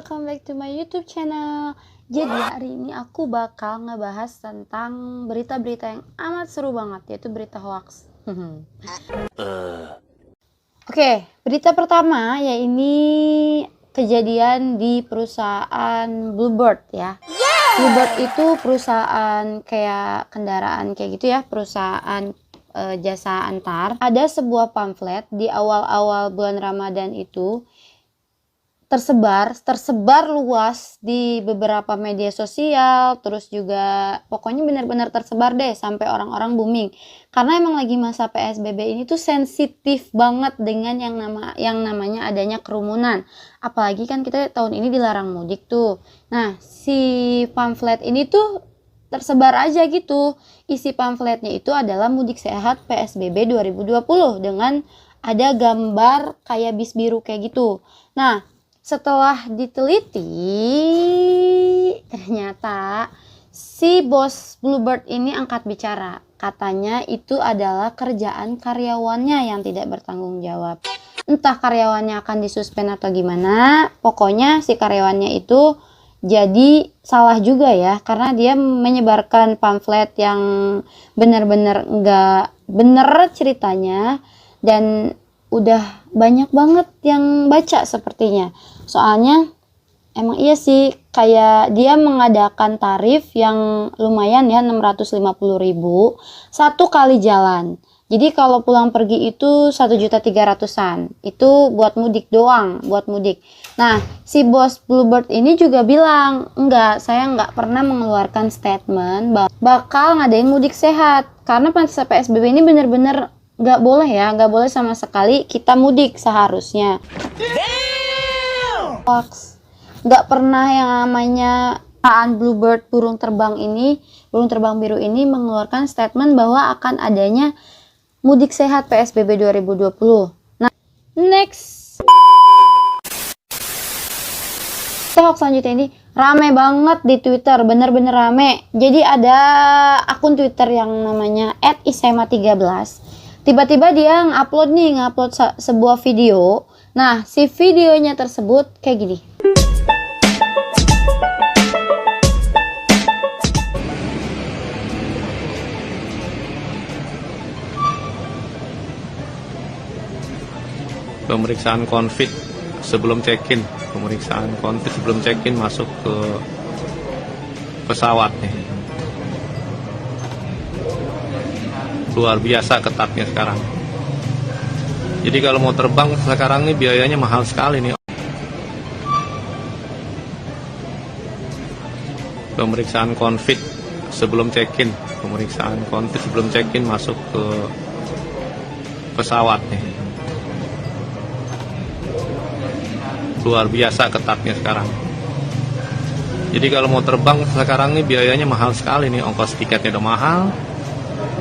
welcome back to my YouTube channel. Jadi hari ini aku bakal ngebahas tentang berita-berita yang amat seru banget, yaitu berita hoax. Oke, berita pertama ya ini kejadian di perusahaan Bluebird ya. Bluebird itu perusahaan kayak kendaraan kayak gitu ya, perusahaan jasa antar. Ada sebuah pamflet di awal-awal bulan Ramadan itu tersebar luas di beberapa media sosial, terus juga pokoknya benar-benar tersebar deh sampai orang-orang booming. Karena emang lagi masa PSBB ini tuh sensitif banget dengan yang namanya adanya kerumunan. Apalagi kan kita tahun ini dilarang mudik tuh. Nah, si pamflet ini tuh tersebar aja gitu. Isi pamfletnya itu adalah mudik sehat PSBB 2020 dengan ada gambar kayak bis biru kayak gitu. Nah, setelah diteliti, ternyata si bos Bluebird ini angkat bicara. Katanya itu adalah kerjaan karyawannya yang tidak bertanggung jawab. Entah karyawannya akan disuspend atau gimana, pokoknya si karyawannya itu jadi salah juga ya, karena dia menyebarkan pamflet yang benar-benar nggak bener ceritanya, dan udah banyak banget yang baca sepertinya. Soalnya emang iya sih, kayak dia mengadakan tarif yang lumayan ya, 650.000 satu kali jalan. Jadi kalau pulang pergi itu 1.300.000-an. Itu buat mudik doang, buat mudik. Nah, si bos Bluebird ini juga bilang, enggak, saya nggak pernah mengeluarkan statement bakal ngadain mudik sehat. Karena masa PSBB ini bener-bener nggak boleh ya, nggak boleh sama sekali kita mudik seharusnya. Hoax. Nggak pernah yang namanya perusahaan Bluebird burung terbang biru ini mengeluarkan statement bahwa akan adanya mudik sehat PSBB 2020. Nah, next. Hoax selanjutnya ini rame banget di Twitter, bener-bener rame. Jadi ada akun Twitter yang namanya @isema13. Tiba-tiba dia ngupload sebuah video. Nah, si videonya tersebut kayak gini. Pemeriksaan COVID sebelum check-in. Pemeriksaan COVID sebelum check-in masuk ke pesawat nih. Luar biasa ketatnya sekarang. Jadi kalau mau terbang sekarang nih biayanya mahal sekali nih. Pemeriksaan COVID sebelum check-in. Pemeriksaan COVID sebelum check-in masuk ke pesawat nih. Luar biasa ketatnya sekarang. Jadi kalau mau terbang sekarang nih biayanya mahal sekali nih. Ongkos tiketnya udah mahal.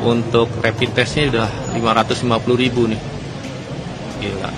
Untuk rapid testnya udah 550.000 nih. Gila.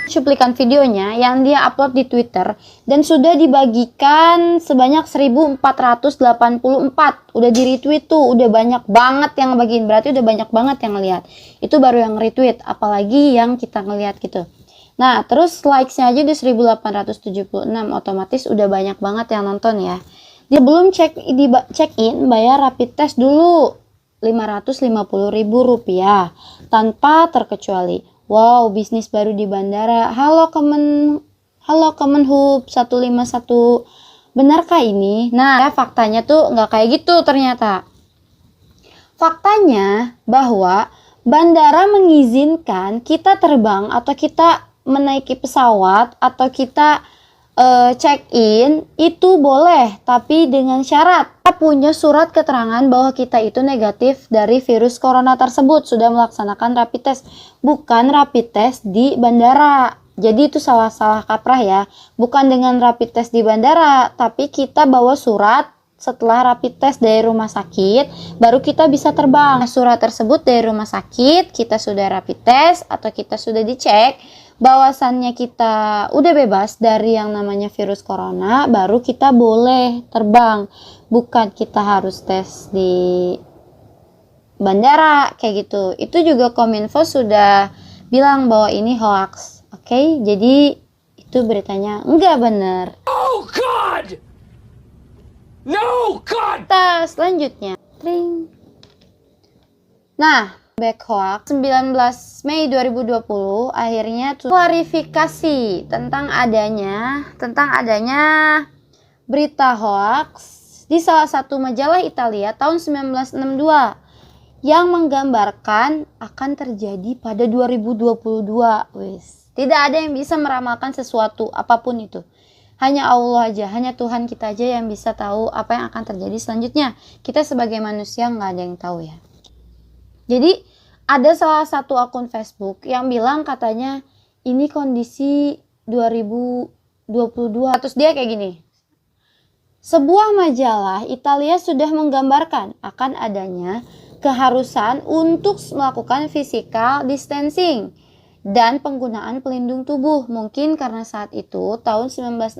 Cuplikan videonya yang dia upload di Twitter dan sudah dibagikan sebanyak 1484. Udah di retweet tuh, udah banyak banget yang bagiin, berarti udah banyak banget yang ngeliat. Itu baru yang retweet, apalagi yang kita ngeliat gitu. Nah, terus likes-nya aja di 1876, otomatis udah banyak banget yang nonton ya. Dia belum check-in bayar rapid test dulu, Rp550.000 tanpa terkecuali. Wow, bisnis baru di bandara. Halo Kemenhub 151. Benarkah ini? Nah, faktanya tuh nggak kayak gitu ternyata. Faktanya bahwa bandara mengizinkan kita terbang atau kita menaiki pesawat atau kita check-in itu boleh, tapi dengan syarat kita punya surat keterangan bahwa kita itu negatif dari virus corona tersebut, sudah melaksanakan rapid test, bukan rapid test di bandara. Jadi itu salah kaprah ya, bukan dengan rapid test di bandara, tapi kita bawa surat setelah rapid test dari rumah sakit baru kita bisa terbang. Surat tersebut dari rumah sakit, kita sudah rapid test atau kita sudah dicek bahwasannya kita udah bebas dari yang namanya virus corona, baru kita boleh terbang. Bukan kita harus tes di bandara kayak gitu. Itu juga Kominfo sudah bilang bahwa ini hoax. Oke, jadi itu beritanya nggak benar. Oh God! No God! Kita selanjutnya. Tring. Nah, back hoax 19 Mei 2020 akhirnya klarifikasi tentang adanya berita hoax di salah satu majalah Italia tahun 1962 yang menggambarkan akan terjadi pada 2022. Wis, tidak ada yang bisa meramalkan sesuatu apapun itu. Hanya Allah aja, hanya Tuhan kita aja yang bisa tahu apa yang akan terjadi selanjutnya. Kita sebagai manusia nggak ada yang tahu ya. Jadi ada salah satu akun Facebook yang bilang katanya ini kondisi 2022. Terus dia kayak gini. Sebuah majalah Italia sudah menggambarkan akan adanya keharusan untuk melakukan physical distancing dan penggunaan pelindung tubuh. Mungkin karena saat itu tahun 1962,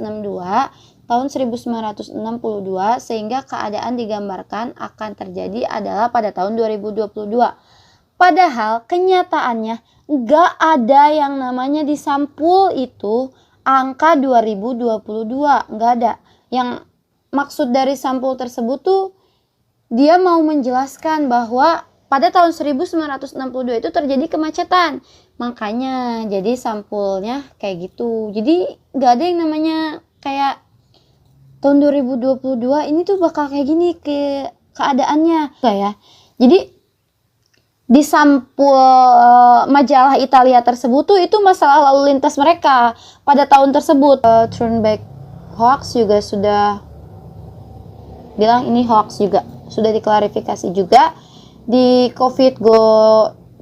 tahun 1962 sehingga keadaan digambarkan akan terjadi adalah pada tahun 2022. Padahal kenyataannya nggak ada yang namanya di sampul itu angka 2022, nggak ada. Yang maksud dari sampul tersebut tuh dia mau menjelaskan bahwa pada tahun 1962 itu terjadi kemacetan. Makanya jadi sampulnya kayak gitu. Jadi nggak ada yang namanya kayak tahun 2022 ini tuh bakal kayak gini keadaannya. Enggak ya. Jadi di sampul majalah Italia tersebut tuh itu masalah lalu lintas mereka pada tahun tersebut. Turnback hoax juga sudah bilang ini hoax juga, sudah diklarifikasi juga di covid.go.id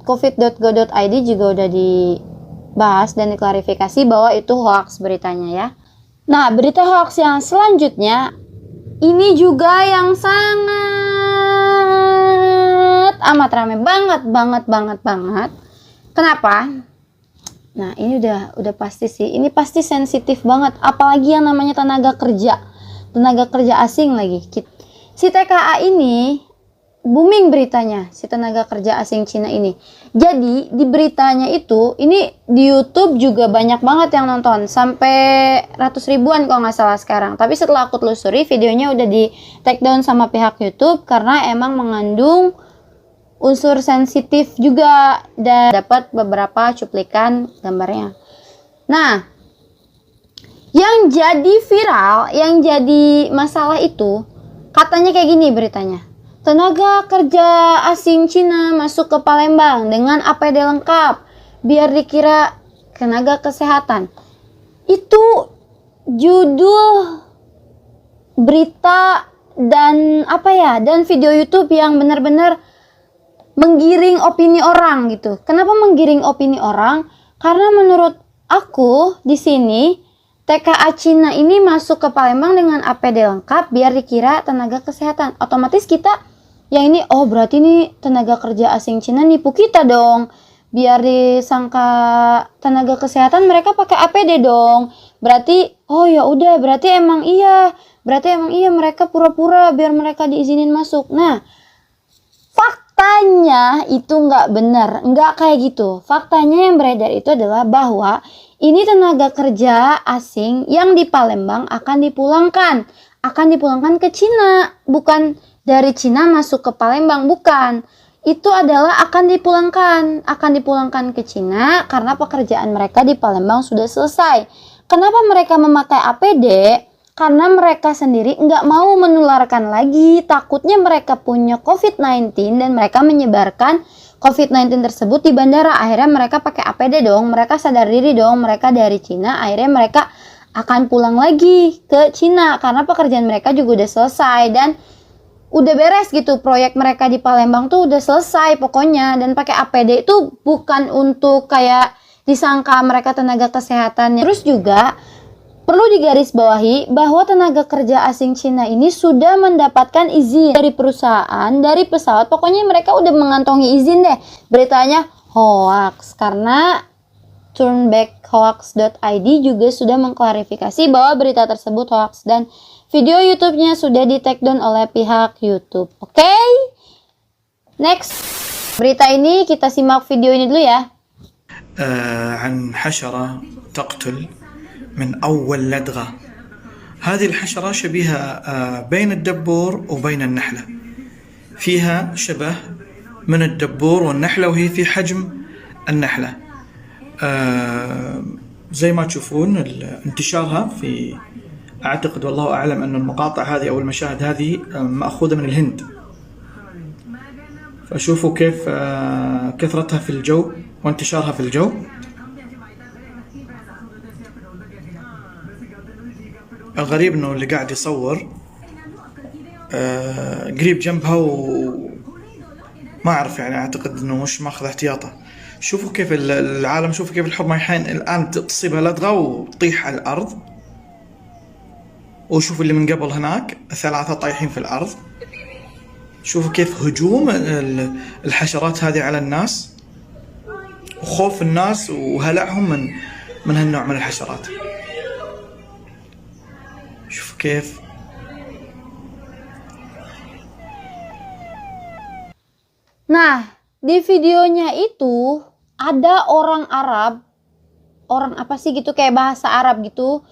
juga udah dibahas dan diklarifikasi bahwa itu hoax beritanya ya. Nah, berita hoax yang selanjutnya ini juga yang sangat amat rame banget. Kenapa? Nah, ini udah pasti sih. Ini pasti sensitif banget, apalagi yang namanya tenaga kerja asing lagi. Si TKA ini booming beritanya, si tenaga kerja asing Cina ini. Jadi di beritanya itu, ini di YouTube juga banyak banget yang nonton, sampai ratus ribuan kalau nggak salah sekarang. Tapi setelah aku telusuri, videonya udah di take down sama pihak YouTube karena emang mengandung unsur sensitif juga dan dapat beberapa cuplikan gambarnya. Nah, yang jadi viral, yang jadi masalah itu katanya kayak gini beritanya. Tenaga kerja asing Cina masuk ke Palembang dengan APD lengkap biar dikira tenaga kesehatan. Itu judul berita dan dan video YouTube yang benar-benar menggiring opini orang gitu. Kenapa menggiring opini orang? Karena menurut aku di sini TKA Cina ini masuk ke Palembang dengan APD lengkap biar dikira tenaga kesehatan. Otomatis kita yang ini, oh berarti ini tenaga kerja asing Cina nipu kita dong. Biar disangka tenaga kesehatan mereka pakai APD dong. Berarti oh ya udah, berarti emang iya mereka pura-pura biar mereka diizinin masuk. Nah, faktanya itu nggak benar, nggak kayak gitu. Faktanya yang beredar itu adalah bahwa ini tenaga kerja asing yang di Palembang akan dipulangkan ke Cina, bukan dari Cina masuk ke Palembang, bukan. Itu adalah akan dipulangkan ke Cina karena pekerjaan mereka di Palembang sudah selesai. Kenapa mereka memakai APD? Karena mereka sendiri nggak mau menularkan lagi, takutnya mereka punya COVID-19 dan mereka menyebarkan COVID-19 tersebut di bandara. Akhirnya mereka pakai APD dong, mereka sadar diri dong, mereka dari Cina, akhirnya mereka akan pulang lagi ke Cina karena pekerjaan mereka juga udah selesai dan udah beres gitu, proyek mereka di Palembang tuh udah selesai pokoknya. Dan pakai APD itu bukan untuk kayak disangka mereka tenaga kesehatan. Terus juga perlu digarisbawahi bahwa tenaga kerja asing Cina ini sudah mendapatkan izin dari perusahaan, dari pesawat. Pokoknya mereka udah mengantongi izin deh. Beritanya hoax karena turnbackhoax.id juga sudah mengklarifikasi bahwa berita tersebut hoax dan video YouTube-nya sudah di take down oleh pihak YouTube. Oke? Next. Berita ini kita simak video ini dulu ya. عن حشرة تقتل من أول لدغة. هذه الحشرة شبيهة بين الدبور وبين النحلة، فيها شبه من الدبور والنحلة، وهي في حجم النحلة. زي ما تشوفون انتشارها في، أعتقد والله أعلم أن المقاطع هذه أو المشاهد هذه مأخوذة من الهند. فشوفوا كيف كثرتها في الجو وانتشارها في الجو. الغريب انه اللي قاعد يصور قريب جنبها وما اعرف، يعني اعتقد انه مش ماخذ احتياطه. شوفوا كيف العالم، شوفوا كيف الحرمة الان تصيبها لدغة وتطيح على الارض. وشوفوا اللي من قبل هناك 3 طايحين في الارض. شوفوا كيف هجوم الحشرات هذه على الناس، وخوف الناس وهلعهم من هالنوع من الحشرات. شوفوا كيف. Nah, di videonya itu ada orang Arab, orang apa sih gitu, kayak bahasa Arab gitu.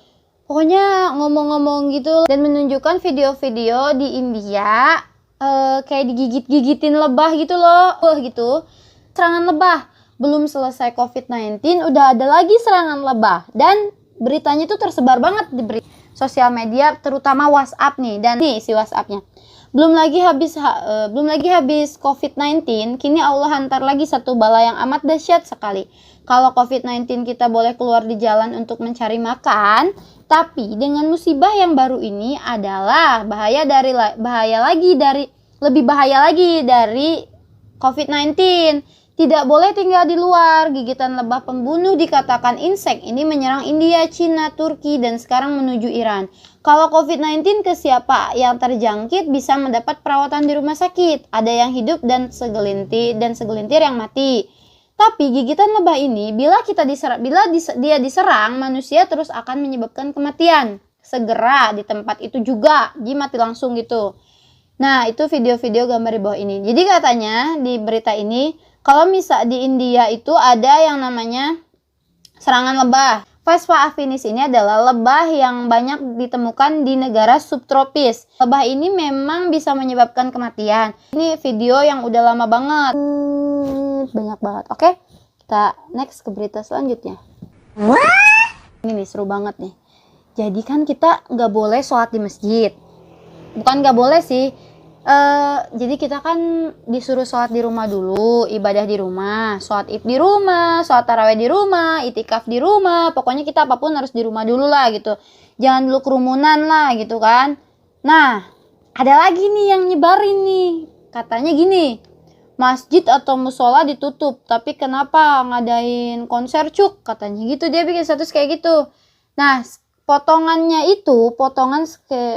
Pokoknya ngomong-ngomong gitu dan menunjukkan video-video di India kayak digigit-gigitin lebah gitu loh, gitu. Serangan lebah. Belum selesai COVID-19 udah ada lagi serangan lebah, dan beritanya itu tersebar banget di sosial media, terutama WhatsApp nih, dan nih si WhatsAppnya. Belum lagi habis COVID-19, kini Allah hantar lagi satu bala yang amat dahsyat sekali. Kalau COVID-19 kita boleh keluar di jalan untuk mencari makan, tapi dengan musibah yang baru ini adalah lebih bahaya lagi dari COVID-19. Tidak boleh tinggal di luar. Gigitan lebah pembunuh dikatakan insek ini menyerang India, Cina, Turki, dan sekarang menuju Iran. Kalau COVID-19 ke siapa yang terjangkit bisa mendapat perawatan di rumah sakit. Ada yang hidup dan segelintir yang mati. Tapi gigitan lebah ini bila dia diserang manusia terus akan menyebabkan kematian. Segera di tempat itu juga, dia mati langsung gitu. Nah, itu video-video gambar di bawah ini. Jadi katanya di berita ini, kalau misal di India itu ada yang namanya serangan lebah. Vespa afinis ini adalah lebah yang banyak ditemukan di negara subtropis. Lebah ini memang bisa menyebabkan kematian. Ini video yang udah lama banget. Banyak banget. Oke, kita next ke berita selanjutnya. Ini nih seru banget nih. Jadi kan kita nggak boleh sholat di masjid. Bukan nggak boleh sih. Jadi kita kan disuruh sholat di rumah dulu, ibadah di rumah, sholat id di rumah, sholat tarawih di rumah, itikaf di rumah, pokoknya kita apapun harus di rumah dulu lah gitu. Jangan dulu kerumunan lah gitu kan. Nah, ada lagi nih yang nyebarin nih, katanya gini, masjid atau musola ditutup, tapi kenapa ngadain konser cuk, katanya gitu. Dia bikin status kayak gitu. Nah, potongannya itu potongan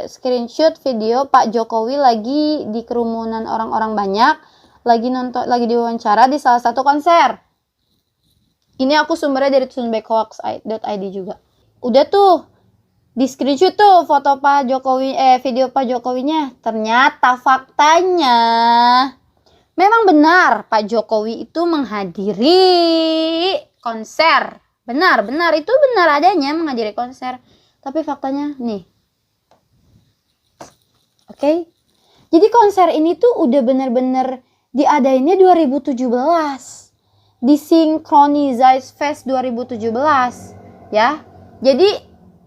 screenshot video Pak Jokowi lagi di kerumunan orang-orang banyak, lagi diwawancara di salah satu konser. Ini aku sumbernya dari tunbackhoax.id juga. Udah tuh di screenshot tuh foto Pak Jokowi, video Pak Jokowinya. Ternyata faktanya memang benar Pak Jokowi itu menghadiri konser. Benar itu benar adanya menghadiri konser. Tapi faktanya nih. Oke. Jadi konser ini tuh udah bener-bener diadainnya 2017. Di Synchronized Fest 2017. Ya. Jadi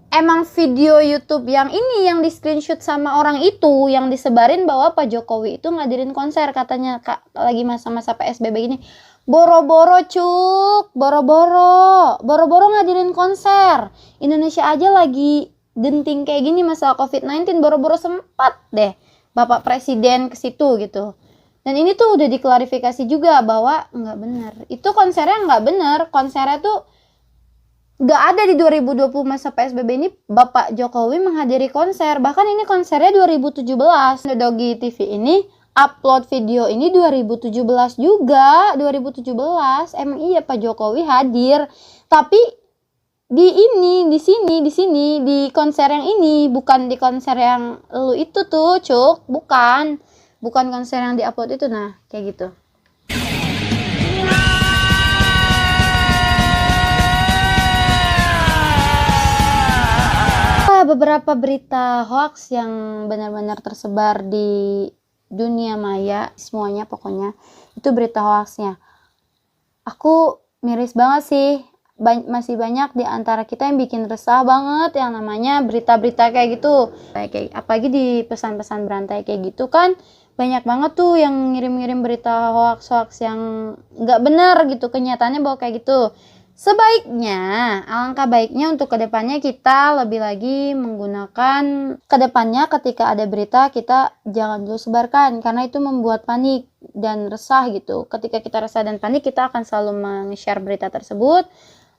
emang video YouTube yang ini yang di screenshot sama orang itu yang disebarin bahwa Pak Jokowi itu ngadirin konser, katanya lagi masa-masa PSBB gini. Boro-boro cuk, boro-boro ngadirin konser. Indonesia aja lagi genting kayak gini masalah COVID-19, boro-boro sempat deh Bapak Presiden ke situ gitu. Dan ini tuh udah diklarifikasi juga bahwa nggak benar. Itu konsernya nggak benar, konsernya tuh nggak ada di 2020 masa PSBB ini Bapak Jokowi menghadiri konser. Bahkan ini konsernya 2017. Dogi TV ini upload video ini 2017 juga, 2017. Emang iya Pak Jokowi hadir. Tapi di sini di konser yang ini, bukan di konser yang lu itu tuh, cuk. Bukan konser yang diupload itu. Nah, kayak gitu. Ada beberapa berita hoax yang benar-benar tersebar di dunia maya, semuanya pokoknya itu berita hoaxnya. Aku miris banget sih, masih banyak di antara kita yang bikin resah banget yang namanya berita-berita kayak gitu. Kayak apalagi di pesan-pesan berantai kayak gitu kan, banyak banget tuh yang ngirim-ngirim berita hoax-hoax yang nggak benar gitu, kenyataannya bahwa kayak gitu. Sebaiknya, alangkah baiknya untuk kedepannya kita lebih lagi menggunakan kedepannya ketika ada berita kita jangan dulu sebarkan karena itu membuat panik dan resah gitu. Ketika kita resah dan panik kita akan selalu meng-share berita tersebut.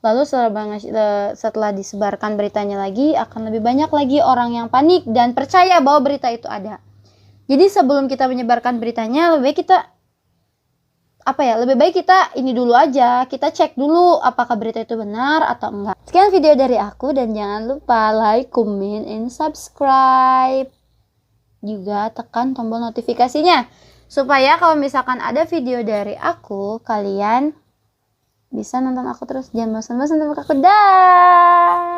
Lalu setelah disebarkan beritanya lagi akan lebih banyak lagi orang yang panik dan percaya bahwa berita itu ada. Jadi sebelum kita menyebarkan beritanya lebih baik kita ini dulu aja, kita cek dulu apakah berita itu benar atau enggak. Sekian video dari aku dan jangan lupa like, comment, and subscribe. Juga tekan tombol notifikasinya supaya kalau misalkan ada video dari aku, kalian bisa nonton aku terus. Jangan bosan-bosan sama aku. Dah.